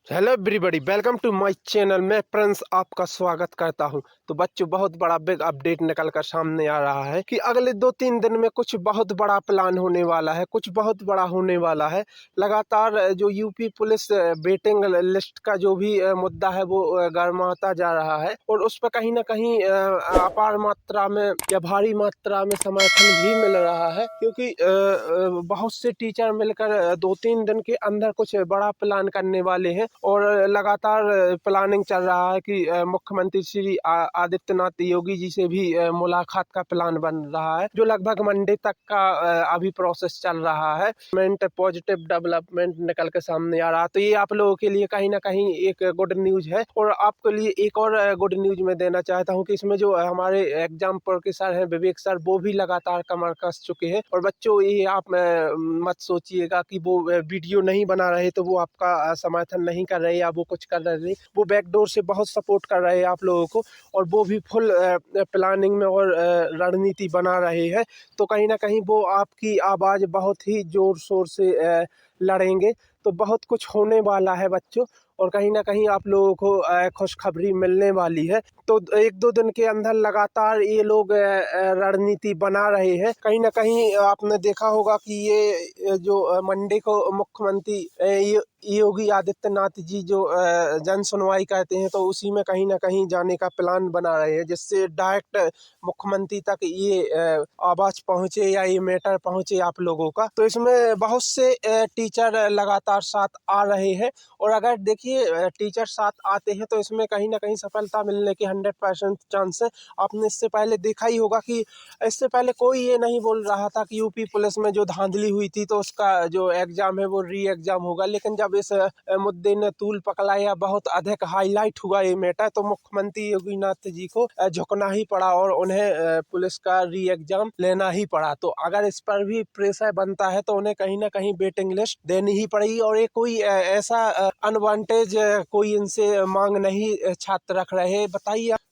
Hello everybody, welcome to my channel. मैं प्रिंस आपका स्वागत करता हूं। तो बच्चों, बहुत बड़ा बिग अपडेट निकल कर सामने आ रहा है कि अगले 2-3 दिन में कुछ बहुत बड़ा प्लान होने वाला है, कुछ बहुत बड़ा होने वाला है। लगातार जो यूपी पुलिस वेटिंग लिस्ट का जो भी मुद्दा है वो गर्माता जा रहा है और उस पर कहीं ना कहीं अपार मात्रा में या भारी मात्रा में समर्थन भी मिल रहा है, क्योंकि बहुत से टीचर मिलकर 2-3 दिन के अंदर कुछ बड़ा प्लान करने वाले हैं और लगातार प्लानिंग चल रहा है कि मुख्यमंत्री श्री आदित्यनाथ योगी जी से भी मुलाकात का प्लान बन रहा है, जो लगभग मंडे तक का अभी प्रोसेस चल रहा है। पॉजिटिव डेवलपमेंट निकल के सामने आ रहा है, तो ये आप लोगों के लिए कहीं ना कहीं एक गुड न्यूज है। और आपके लिए एक और गुड न्यूज मैं देना चाहता हूँ कि इसमें जो हमारे एग्जाम प्रोफेसर हैं विवेक सर, वो भी लगातार कमर कस चुके हैं। और बच्चों, ये आप मत सोचिएगा कि वो वीडियो नहीं बना रहे तो वो आपका समर्थन नहीं कर रहे या वो कुछ कर रहे नहीं। वो बैकडोर से बहुत सपोर्ट कर रहे हैं आप लोगों को, और वो भी फुल प्लानिंग में और रणनीति बना रहे हैं। तो कहीं ना कहीं वो आपकी आवाज़ बहुत ही जोर शोर से लड़ेंगे। तो बहुत कुछ होने वाला है बच्चों, और कहीं ना कहीं आप लोगों को खुशखबरी मिलने वाली है। तो 1-2 दिन के अंदर लगातार ये लोग रणनीति बना रहे हैं। कहीं ना कहीं आपने देखा होगा कि ये जो मंडे को मुख्यमंत्री योगी आदित्यनाथ जी जो जन सुनवाई कहते हैं, तो उसी में कहीं ना कहीं जाने का प्लान बना रहे हैं, जिससे डायरेक्ट मुख्यमंत्री तक ये आवाज पहुंचे या ये मैटर पहुंचे आप लोगों का। तो इसमें बहुत से टीचर लगातार साथ आ रहे हैं, और अगर देखिए टीचर साथ आते हैं तो इसमें कहीं ना कहीं सफलता मिलने के 100% चांस है। आपने इससे पहले देखा ही होगा कि इससे पहले कोई ये नहीं बोल रहा था कि यूपी पुलिस में जो धांधली हुई थी तो उसका जो एग्जाम है वो री एग्जाम होगा, लेकिन जब इस मुद्दे ने तूल पकड़ाया, बहुत अधिक हाईलाइट हुआ ये मैटर, तो मुख्यमंत्री योगीनाथ जी को झुकना ही पड़ा और उन्हें पुलिस का री एग्जाम लेना ही पड़ा। तो अगर इस पर भी प्रेशर बनता है तो उन्हें कहीं ना कहीं वेटिंग लिस्ट देनी ही पड़ेगी, और ये कोई ऐसा अनवांटेज कोई इनसे मांग नहीं छात्र रख रहे।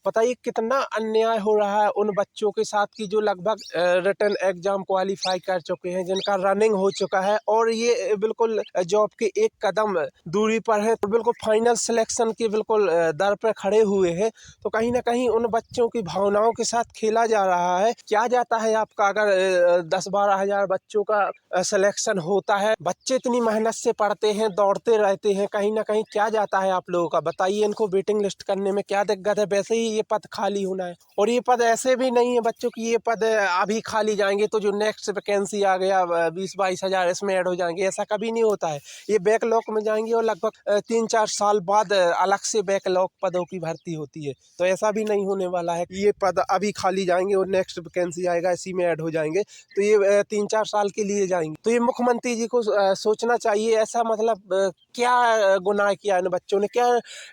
बताइए कितना अन्याय हो रहा है उन बच्चों के साथ की जो लगभग रिटन एग्जाम क्वालिफाई कर चुके हैं, जिनका रनिंग हो चुका है और ये बिल्कुल जॉब के एक कदम दूरी पर है, तो बिल्कुल फाइनल सिलेक्शन के बिल्कुल दर पर खड़े हुए हैं। तो कहीं ना कहीं उन बच्चों की भावनाओं के साथ खेला जा रहा है। क्या जाता है आपका अगर 10-12 हजार बच्चों का सिलेक्शन होता है? बच्चे इतनी मेहनत से पढ़ते हैं, दौड़ते रहते हैं, कहीं ना कहीं क्या जाता है आप लोगों का? बताइए, इनको वेटिंग लिस्ट करने में क्या दिक्कत है? वैसे ही ये पद खाली होना है, और ये पद ऐसे भी नहीं है बच्चों की ये पद अभी खाली जाएंगे तो जो नेक्स्ट वैकेंसी आ गया 20-22 हजार इसमें ऐड हो जाएंगे, ऐसा कभी नहीं होता है। ये बैकलॉग में जाएंगे और लगभग 3-4 साल बाद अलग से बैकलॉग पदों की भर्ती होती है। तो ऐसा भी नहीं होने वाला है कि ये पद अभी खाली जाएंगे और नेक्स्ट वैकेंसी आएगा इसी में ऐड हो जाएंगे। तो ये 3-4 साल के लिए जाएंगे। तो ये मुख्यमंत्री जी को सोचना चाहिए। ऐसा मतलब क्या गुनाह किया इन बच्चों ने? क्या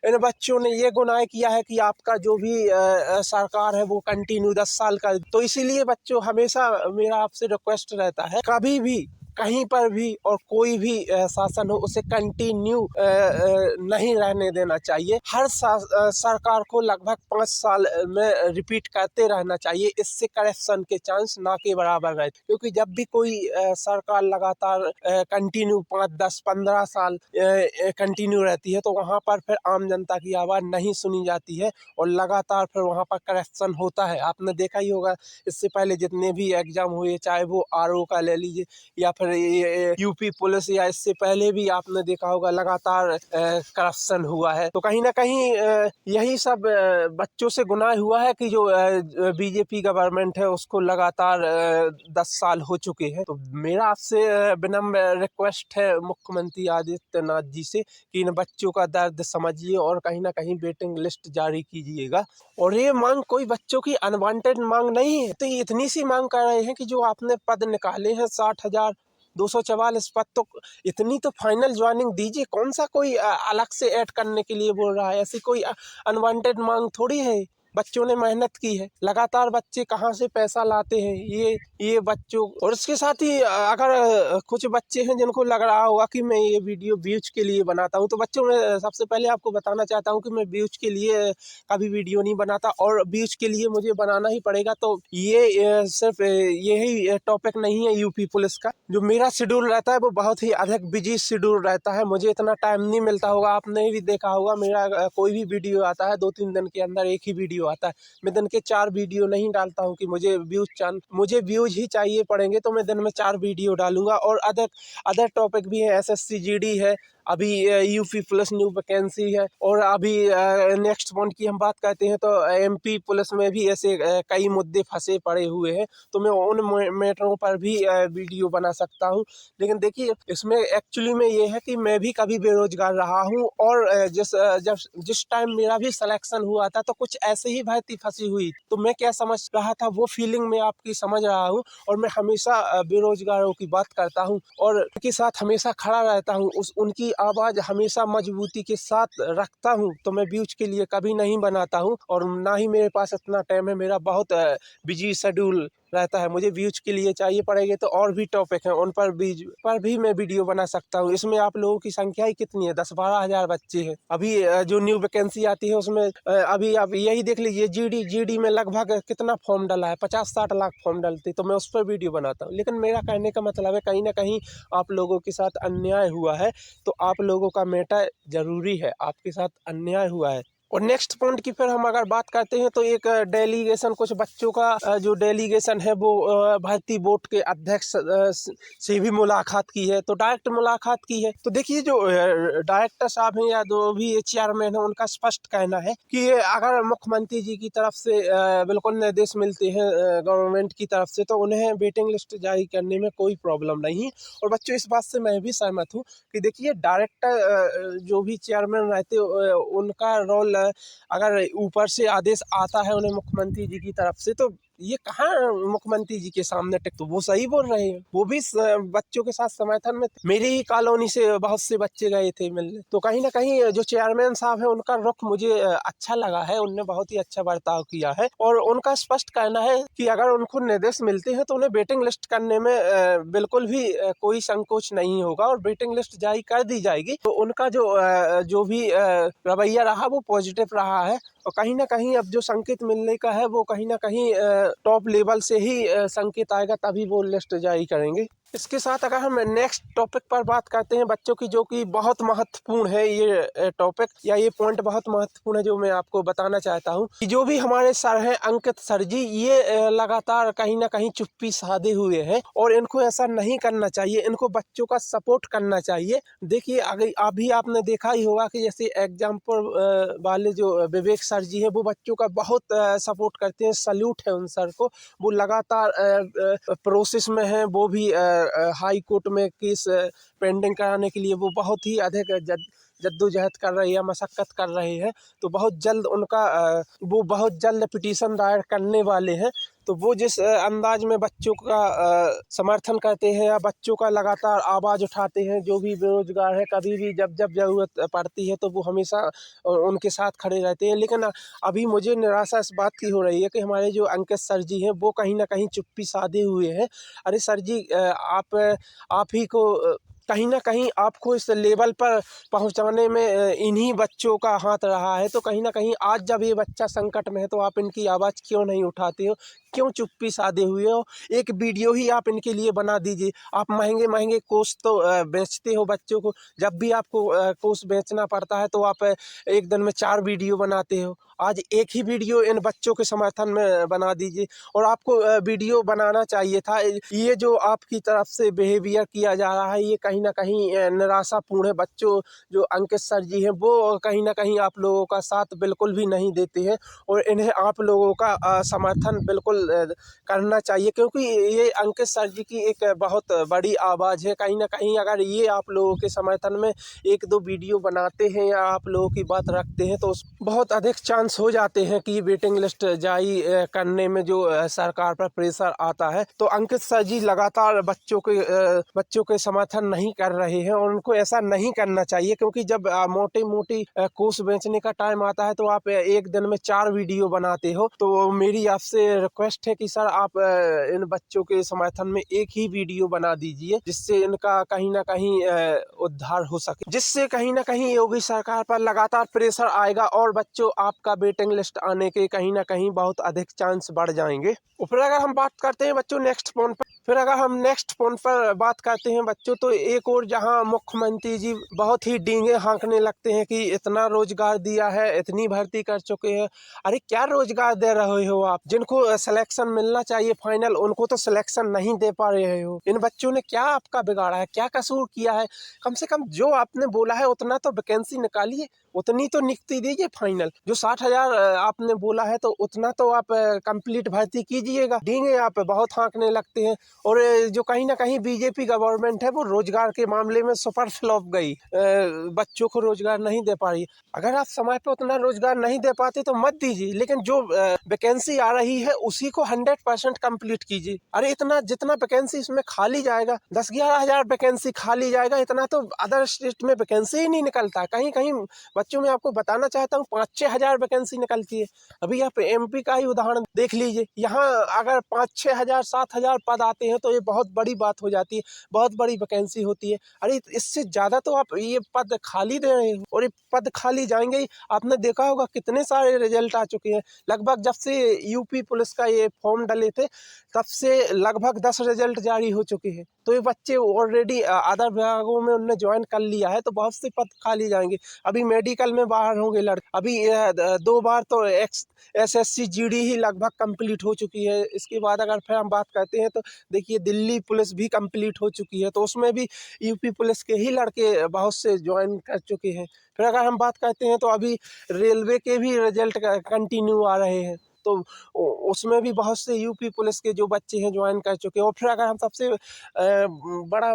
इन बच्चों ने ये गुनाह किया है कि आपका जो भी सरकार है वो कंटिन्यू 10 साल का? तो इसीलिए बच्चों, हमेशा मेरा आपसे रिक्वेस्ट रहता है, कभी भी कहीं पर भी और कोई भी शासन हो उसे कंटिन्यू नहीं रहने देना चाहिए। हर सरकार को लगभग 5 साल में रिपीट करते रहना चाहिए। इससे करप्शन के चांस ना के बराबर रहते, क्योंकि जब भी कोई सरकार लगातार कंटिन्यू 5-10-15 साल कंटिन्यू रहती है तो वहाँ पर फिर आम जनता की आवाज़ नहीं सुनी जाती है और लगातार फिर वहाँ पर करप्शन होता है। आपने देखा ही होगा, इससे पहले जितने भी एग्जाम हुए, चाहे वो आरओ का ले लीजिए या फिर ये यूपी पुलिस, या इससे पहले भी आपने देखा होगा लगातार करप्शन हुआ है। तो कहीं ना कहीं यही सब बच्चों से गुनाह हुआ है कि जो बीजेपी गवर्नमेंट है उसको लगातार 10 साल हो चुके हैं। तो मेरा आपसे विनम्र रिक्वेस्ट है मुख्यमंत्री आदित्यनाथ जी से कि इन बच्चों का दर्द समझिए और कहीं ना कहीं वेटिंग लिस्ट जारी कीजिएगा। और ये मांग कोई बच्चों की अनवांटेड मांग नहीं है। तो ये इतनी सी मांग कर रहे हैं कि जो आपने पद निकाले हैं 60,244 पद, तो इतनी तो फाइनल ज्वाइनिंग दीजिए। कौन सा कोई अलग से ऐड करने के लिए बोल रहा है? ऐसी कोई अनवांटेड मांग थोड़ी है। बच्चों ने मेहनत की है, लगातार बच्चे कहाँ से पैसा लाते हैं ये बच्चों। और इसके साथ ही अगर कुछ बच्चे हैं जिनको लग रहा होगा कि मैं ये वीडियो व्यूज के लिए बनाता हूँ, तो बच्चों मैं सबसे पहले आपको बताना चाहता हूँ कि मैं व्यूज के लिए कभी वीडियो नहीं बनाता, और व्यूज के लिए मुझे बनाना ही पड़ेगा। तो ये सिर्फ यही टॉपिक नहीं है यूपी पुलिस का। जो मेरा शेड्यूल रहता है वो बहुत ही अधिक बिजी शेड्यूल रहता है, मुझे इतना टाइम नहीं मिलता होगा। आपने भी देखा होगा, मेरा कोई भी वीडियो आता है 2-3 दिन के अंदर एक ही वीडियो आता है। मैं दिन के 4 वीडियो नहीं डालता हूँ कि मुझे व्यूज ही चाहिए पड़ेंगे, तो मैं दिन में 4 वीडियो डालूंगा। और अदर टॉपिक भी है, SSC GD है, अभी यूपी पुलिस न्यू वैकेंसी है, और अभी नेक्स्ट पॉइंट की हम बात करते हैं तो MP पुलिस में भी ऐसे कई मुद्दे फंसे पड़े हुए हैं, तो मैं उन मैटरों पर भी वीडियो बना सकता हूं। लेकिन देखिए, इसमें एक्चुअली में ये है कि मैं भी कभी बेरोजगार रहा हूं, और जिस टाइम मेरा भी सिलेक्शन हुआ था तो कुछ ऐसे ही भर्ती फंसी हुई, तो मैं क्या समझ रहा था वो फीलिंग मैं आपकी समझ रहा हूँ। और मैं हमेशा बेरोजगारों की बात करता हूँ और उनके साथ हमेशा खड़ा रहता हूँ, उनकी आवाज हमेशा मजबूती के साथ रखता हूँ। तो मैं व्यूज के लिए कभी नहीं बनाता हूँ, और ना ही मेरे पास इतना टाइम है, मेरा बहुत बिजी शेड्यूल रहता है। मुझे व्यूज के लिए चाहिए पड़ेंगे तो और भी टॉपिक हैं, उन पर भी मैं वीडियो बना सकता हूँ। इसमें आप लोगों की संख्या ही कितनी है, 10-12 हजार बच्चे हैं। अभी जो न्यू वैकेंसी आती है उसमें अभी आप यही देख लीजिए, GD में लगभग कितना फॉर्म डला है, 50-60 लाख फॉर्म डलते, तो मैं उस पर वीडियो बनाता हूँ। लेकिन मेरा कहने का मतलब है, कहीं ना कहीं आप लोगों के साथ अन्याय हुआ है, तो आप लोगों का मैटर जरूरी है, आपके साथ अन्याय हुआ है। और नेक्स्ट पॉइंट की फिर हम अगर बात करते हैं तो एक डेलीगेशन, कुछ बच्चों का जो डेलीगेशन है वो भर्ती बोर्ड के अध्यक्ष से भी मुलाकात की है, तो डायरेक्ट मुलाकात की है। तो देखिए, जो डायरेक्टर साहब हैं या जो भी चेयरमैन है, उनका स्पष्ट कहना है कि अगर मुख्यमंत्री जी की तरफ से बिल्कुल निर्देश मिलते हैं गवर्नमेंट की तरफ से, तो उन्हें वेटिंग लिस्ट जारी करने में कोई प्रॉब्लम नहीं। और बच्चों, इस बात से मैं भी सहमत हूँ कि देखिए, डायरेक्टर जो भी चेयरमैन रहते उनका रोल, अगर ऊपर से आदेश आता है उन्हें मुख्यमंत्री जी की तरफ से, तो ये कहाँ मुख्यमंत्री जी के सामने टिक, तो वो सही बोल रहे हैं, वो भी बच्चों के साथ समर्थन में। मेरी ही कॉलोनी से बहुत से बच्चे गए थे मिलने, तो कहीं ना कहीं जो चेयरमैन साहब है उनका रुख मुझे अच्छा लगा है, उनने बहुत ही अच्छा बर्ताव किया है। और उनका स्पष्ट कहना है कि अगर उनको निर्देश मिलते हैं तो उन्हें वेटिंग लिस्ट करने में बिल्कुल भी कोई संकोच नहीं होगा, और वेटिंग लिस्ट जारी कर दी जाएगी। तो उनका जो भी रवैया रहा वो पॉजिटिव रहा है, और कहीं ना कहीं अब जो संकेत मिलने का है वो कहीं ना कहीं टॉप लेवल से ही संकेत आएगा, तभी वो लिस्ट जारी करेंगे। इसके साथ अगर हम नेक्स्ट टॉपिक पर बात करते हैं बच्चों की, जो कि बहुत महत्वपूर्ण है, ये टॉपिक या ये पॉइंट बहुत महत्वपूर्ण है, जो मैं आपको बताना चाहता हूँ कि जो भी हमारे सर हैं अंकित सर जी, ये लगातार कहीं ना कहीं चुप्पी साधे हुए हैं, और इनको ऐसा नहीं करना चाहिए, इनको बच्चों का सपोर्ट करना चाहिए। देखिए, अगर अभी आपने देखा ही होगा कि जैसे एग्जाम्पल वाले जो विवेक सर जी हैं, वो बच्चों का बहुत सपोर्ट करते हैं, सल्यूट है उन सर को। वो लगातार प्रोसेस में है, वो भी हाई कोर्ट में केस पेंडिंग कराने के लिए वो बहुत ही अधिक जद्दोजहद कर रहे हैं, मशक्कत कर रहे हैं। तो वो बहुत जल्द पिटीशन दायर करने वाले हैं। तो वो जिस अंदाज में बच्चों का समर्थन करते हैं या बच्चों का लगातार आवाज़ उठाते हैं, जो भी बेरोजगार है, कभी भी जब ज़रूरत पड़ती है तो वो हमेशा उनके साथ खड़े रहते हैं। लेकिन अभी मुझे निराशा इस बात की हो रही है कि हमारे जो अंकित सर जी हैं वो कहीं ना कहीं चुप्पी साधे हुए हैं। अरे सर जी, आप ही को कहीं ना कहीं आपको इस लेवल पर पहुंचाने में इन्हीं बच्चों का हाथ रहा है। तो कहीं ना कहीं आज जब ये बच्चा संकट में है तो आप इनकी आवाज़ क्यों नहीं उठाते हो, क्यों चुप्पी साधे हुए हो? एक वीडियो ही आप इनके लिए बना दीजिए। आप महंगे महंगे कोर्स तो बेचते हो बच्चों को, जब भी आपको कोर्स बेचना पड़ता है तो आप एक दिन में 4 वीडियो बनाते हो। आज एक ही वीडियो इन बच्चों के समर्थन में बना दीजिए, और आपको वीडियो बनाना चाहिए था। ये जो आपकी तरफ से बिहेवियर किया जा रहा है, ये कहीं ना कहीं निराशापूर्ण है। बच्चों, जो अंकित सर जी हैं, वो कहीं ना कहीं आप लोगों का साथ बिल्कुल भी नहीं देते हैं, और इन्हें आप लोगों का समर्थन बिल्कुल करना चाहिए, क्योंकि ये अंकित सर जी की एक बहुत बड़ी आवाज़ है। कहीं ना कहीं अगर ये आप लोगों के समर्थन में 1-2 वीडियो बनाते हैं या आप लोगों की बात रखते हैं, तो बहुत अधिक चांस हो जाते हैं कि वेटिंग लिस्ट जारी करने में जो सरकार पर प्रेशर आता है। तो अंकित सर जी लगातार बच्चों के समर्थन नहीं नहीं कर रहे हैं और उनको ऐसा नहीं करना चाहिए, क्योंकि जब मोटी मोटी कोर्स बेचने का टाइम आता है तो आप एक दिन में 4 वीडियो बनाते हो। तो मेरी आपसे रिक्वेस्ट है कि सर आप इन बच्चों के समर्थन में एक ही वीडियो बना दीजिए, जिससे इनका कहीं ना कहीं उद्धार हो सके, जिससे कहीं ना कहीं योगी सरकार पर लगातार प्रेशर आएगा और बच्चों आपका वेटिंग लिस्ट आने के कहीं ना कहीं बहुत अधिक चांस बढ़ जाएंगे। फिर अगर हम बात करते हैं बच्चों नेक्स्ट पॉइंट पर बात करते हैं बच्चों, तो एक और जहां मुख्यमंत्री जी बहुत ही डींगे हाँकने लगते हैं कि इतना रोजगार दिया है, इतनी भर्ती कर चुके हैं। अरे क्या रोजगार दे रहे हो आप? जिनको सिलेक्शन मिलना चाहिए फाइनल, उनको तो सिलेक्शन नहीं दे पा रहे हो। इन बच्चों ने क्या आपका बिगाड़ा है, क्या कसूर किया है? कम से कम जो आपने बोला है उतना तो वैकेंसी निकालिए, उतनी तो निकती दीजिए फाइनल। जो 60,000 आपने बोला है तो उतना तो आप कंप्लीट भर्ती कीजिएगा। डींगे आप बहुत हाँकने लगते हैं। और जो कहीं ना कहीं बीजेपी गवर्नमेंट है वो रोजगार के मामले में सुपर फ्लॉप गई, बच्चों को रोजगार नहीं दे पा रही। अगर आप समय पे उतना रोजगार नहीं दे पाते तो मत दीजिए, लेकिन जो वैकेंसी आ रही है उसी को 100% कंप्लीट कीजिए। अरे इतना जितना वैकेंसी इसमें खाली जाएगा, 10-11 हजार वैकेंसी खाली जाएगा, इतना तो अदर स्टेट में वैकेंसी ही नहीं निकलता। कहीं कहीं बच्चों में आपको बताना चाहता हूँ 5-6 हजार वैकेंसी निकलती है। अभी आप एमपी का ही उदाहरण देख लीजिए, यहाँ अगर 5-6 हजार 7 हजार पद आते हैं तो ये बहुत बड़ी बात हो जाती है, बहुत बड़ी वैकेंसी होती है। अरे इससे ज्यादा तो आप ये पद खाली दे रहे हो और ये पद खाली जाएंगे ही। आपने देखा होगा कितने सारे रिजल्ट आ चुके हैं। लगभग जब से यूपी पुलिस का ये फॉर्म डले थे तब से लगभग 10 रिजल्ट जारी हो चुके हैं। तो ये बच्चे ऑलरेडी अदर विभागों में उन्होंने ज्वाइन कर लिया है, तो बहुत से पद खाली जाएंगे। अभी मेडिकल में बाहर होंगे लड़के। अभी 2 बार तो SSC GD ही लगभग कंप्लीट हो चुकी है। इसके बाद अगर फिर हम बात करते हैं तो देखिए दिल्ली पुलिस भी कंप्लीट हो चुकी है, तो उसमें भी यूपी पुलिस के ही लड़के बहुत से ज्वाइन कर चुके हैं। फिर अगर हम बात करते हैं तो अभी रेलवे के भी रिजल्ट कंटिन्यू आ रहे हैं, तो उसमें भी बहुत से यूपी पुलिस के जो बच्चे हैं ज्वाइन कर चुके हैं। और फिर अगर हम सबसे बड़ा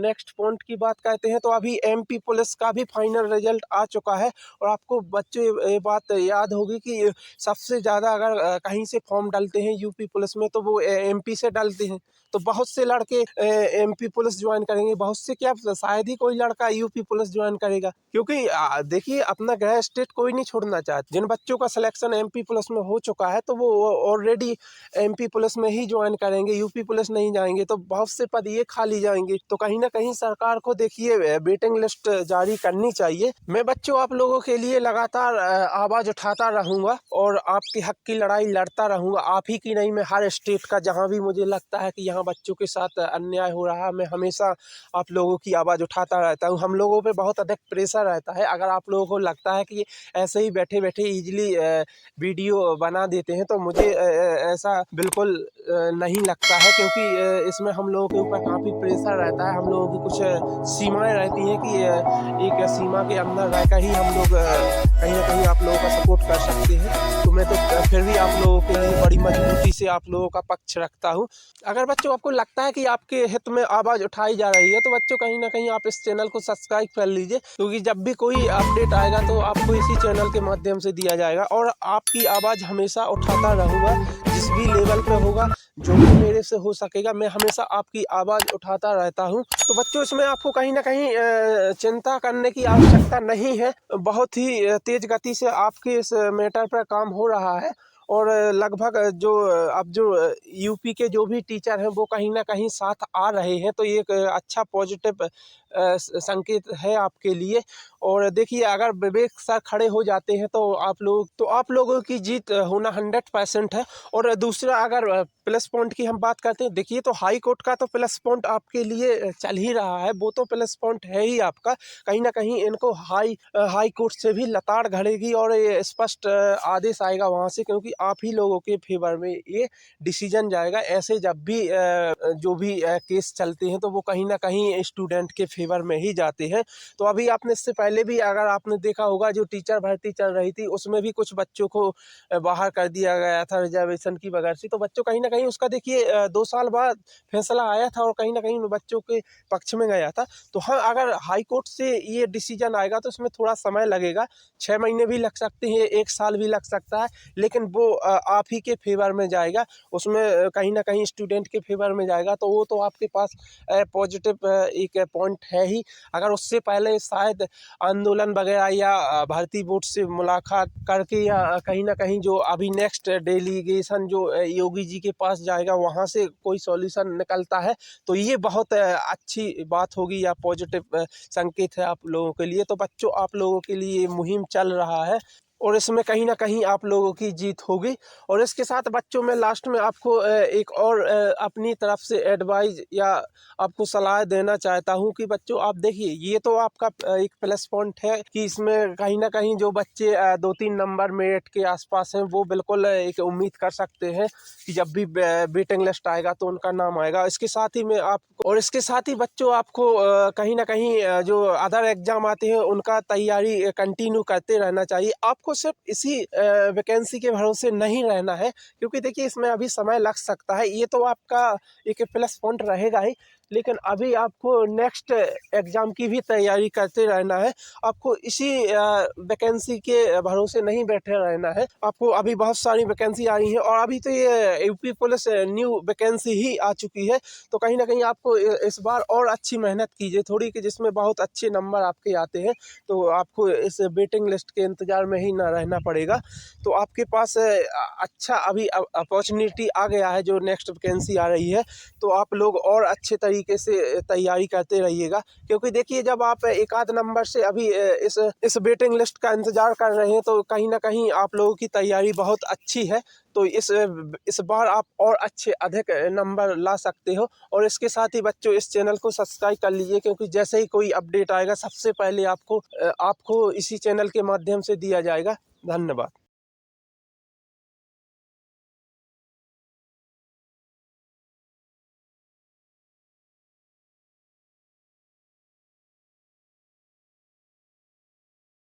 नेक्स्ट पॉइंट की बात करते हैं तो अभी MP पुलिस का भी फाइनल रिजल्ट आ चुका है। और आपको बच्चे ये बात याद होगी कि सबसे ज़्यादा अगर कहीं से फॉर्म डालते हैं यूपी पुलिस में तो वो MP से डालते हैं। तो बहुत से लड़के MP पुलिस ज्वाइन करेंगे, बहुत से क्या शायद ही कोई लड़का यूपी पुलिस ज्वाइन करेगा, क्योंकि देखिए अपना गृह स्टेट कोई नहीं छोड़ना चाहता। जिन बच्चों का सिलेक्शन MP पुलिस में हो चुका है तो वो ऑलरेडी MP पुलिस में ही ज्वाइन करेंगे, यूपी पुलिस नहीं जाएंगे। तो बहुत से पद ये खाली जाएंगे। तो कहीं ना कहीं सरकार को देखिए वेटिंग लिस्ट जारी करनी चाहिए। मैं बच्चों आप लोगों के लिए लगातार आवाज उठाता रहूंगा और आपके हक की लड़ाई लड़ता रहूंगा। आप ही की नहीं, मैं हर स्टेट का जहां भी मुझे लगता है कि यहाँ बच्चों के साथ अन्याय हो रहा है, मैं हमेशा आप लोगों की आवाज उठाता रहता हूँ। हम लोगों पे बहुत अधिक प्रेशर रहता है। अगर आप लोगों को लगता है कि ऐसे ही बैठे बैठे इजीली वीडियो बना देते हैं तो मुझे ऐसा बिल्कुल नहीं लगता है, क्योंकि इसमें हम लोगों के ऊपर काफ़ी प्रेशर रहता है। हम लोगों की कुछ सीमाएं रहती हैं कि एक सीमा के अंदर रहकर ही हम लोग कहीं ना कहीं आप लोगों का सपोर्ट कर सकते हैं। तो मैं तो फिर भी आप लोगों के लिए बड़ी मजबूती से आप लोगों का पक्ष रखता हूँ। अगर बच्चों आपको लगता है कि आपके हित में आवाज़ उठाई जा रही है तो बच्चों कहीं ना कहीं आप इस चैनल को सब्सक्राइब कर लीजिए, क्योंकि जब भी कोई अपडेट आएगा तो आपको इसी चैनल के माध्यम से दिया जाएगा। और आपकी आवाज़ हमेशा उठाता रहूँगा, जिस भी लेवल पे होगा, जो भी मेरे से हो सकेगा, मैं हमेशा आपकी आवाज़ उठाता रहता हूँ। तो बच्चों इसमें आपको कहीं ना कहीं चिंता करने की आवश्यकता नहीं है। बहुत ही तेज गति से आपके इस मैटर पर काम हो रहा है। और लगभग अब जो यूपी के जो भी टीचर हैं वो कहीं ना कहीं साथ आ रहे हैं, तो ये एक अच्छा पॉजिटिव संकेत है आपके लिए। और देखिए अगर विवेक सर खड़े हो जाते हैं तो आप लोगों की जीत होना 100% है। और दूसरा अगर प्लस पॉइंट की हम बात करते हैं, देखिए तो हाई कोर्ट का तो प्लस पॉइंट आपके लिए चल ही रहा है, वो तो प्लस पॉइंट है ही आपका। कहीं ना कहीं इनको हाई कोर्ट से भी लताड़ घड़ेगी और ये स्पष्ट आदेश आएगा वहाँ से, क्योंकि आप ही लोगों के फेवर में ये डिसीजन जाएगा। ऐसे जब भी जो भी केस चलते हैं तो वो कहीं ना कहीं स्टूडेंट के फेवर में ही जाते हैं। तो अभी आपने इससे पहले भी अगर आपने देखा होगा जो टीचर भर्ती चल रही थी उसमें भी कुछ बच्चों को बाहर कर दिया गया था रिजर्वेशन की वजह से। तो बच्चों कहीं ना कहीं उसका देखिए 2 साल बाद फैसला आया था और कहीं ना कहीं बच्चों के पक्ष में गया था। तो हाँ, अगर हाई कोर्ट से ये डिसीजन आएगा तो इसमें थोड़ा समय लगेगा, 6 महीने भी लग सकते हैं, 1 साल भी लग सकता है, लेकिन वो आप ही के फेवर में जाएगा। उसमें कहीं ना कहीं स्टूडेंट के फेवर में जाएगा। तो वो तो आपके पास पॉजिटिव एक पॉइंट है ही। अगर उससे पहले शायद आंदोलन वगैरह या भर्ती बोर्ड से मुलाकात करके या कहीं ना कहीं जो अभी नेक्स्ट डेलीगेशन जो योगी जी के पास जाएगा वहाँ से कोई सॉल्यूशन निकलता है तो ये बहुत अच्छी बात होगी या पॉजिटिव संकेत है आप लोगों के लिए। तो बच्चों, आप लोगों के लिए मुहिम चल रहा है और इसमें कहीं ना कहीं आप लोगों की जीत होगी। और इसके साथ बच्चों, मैं लास्ट में आपको एक और अपनी तरफ से एडवाइस या आपको सलाह देना चाहता हूं कि बच्चों, आप देखिए, ये तो आपका एक प्लस पॉइंट है कि इसमें कहीं ना कहीं जो बच्चे 2-3 नंबर मेरिट के आसपास हैं वो बिल्कुल एक उम्मीद कर सकते हैं कि जब भी वेटिंग लिस्ट आएगा तो उनका नाम आएगा। इसके साथ ही इसके साथ ही बच्चों, आपको कहीं ना कहीं जो अदर एग्जाम आते हैं उनका तैयारी कंटिन्यू करते रहना चाहिए। आपको सिर्फ इसी वैकेंसी के भरोसे नहीं रहना है, क्योंकि देखिए इसमें अभी समय लग सकता है। ये तो आपका एक प्लस पॉइंट रहेगा ही, लेकिन अभी आपको नेक्स्ट एग्ज़ाम की भी तैयारी करते रहना है। आपको इसी वैकेंसी के भरोसे नहीं बैठे रहना है। आपको अभी बहुत सारी वैकेंसी आई हैं और अभी तो ये यूपी पुलिस न्यू वैकेंसी ही आ चुकी है। तो कहीं ना कहीं आपको इस बार और अच्छी मेहनत कीजिए थोड़ी, कि जिसमें बहुत अच्छे नंबर आपके आते हैं, तो आपको इस वेटिंग लिस्ट के इंतज़ार में ही ना रहना पड़ेगा। तो आपके पास अच्छा अभी अपॉर्चुनिटी आ गया है जो नेक्स्ट वैकेंसी आ रही है, तो आप लोग और अच्छे तरीके से तैयारी करते रहिएगा। क्योंकि देखिए, जब आप एक आध नंबर से अभी इस वेटिंग लिस्ट का इंतज़ार कर रहे हैं तो कहीं ना कहीं आप लोगों की तैयारी बहुत अच्छी है। तो इस बार आप और अच्छे अधिक नंबर ला सकते हो। और इसके साथ ही बच्चों, इस चैनल को सब्सक्राइब कर लीजिए, क्योंकि जैसे ही कोई अपडेट आएगा सबसे पहले आपको इसी चैनल के माध्यम से दिया जाएगा। धन्यवाद।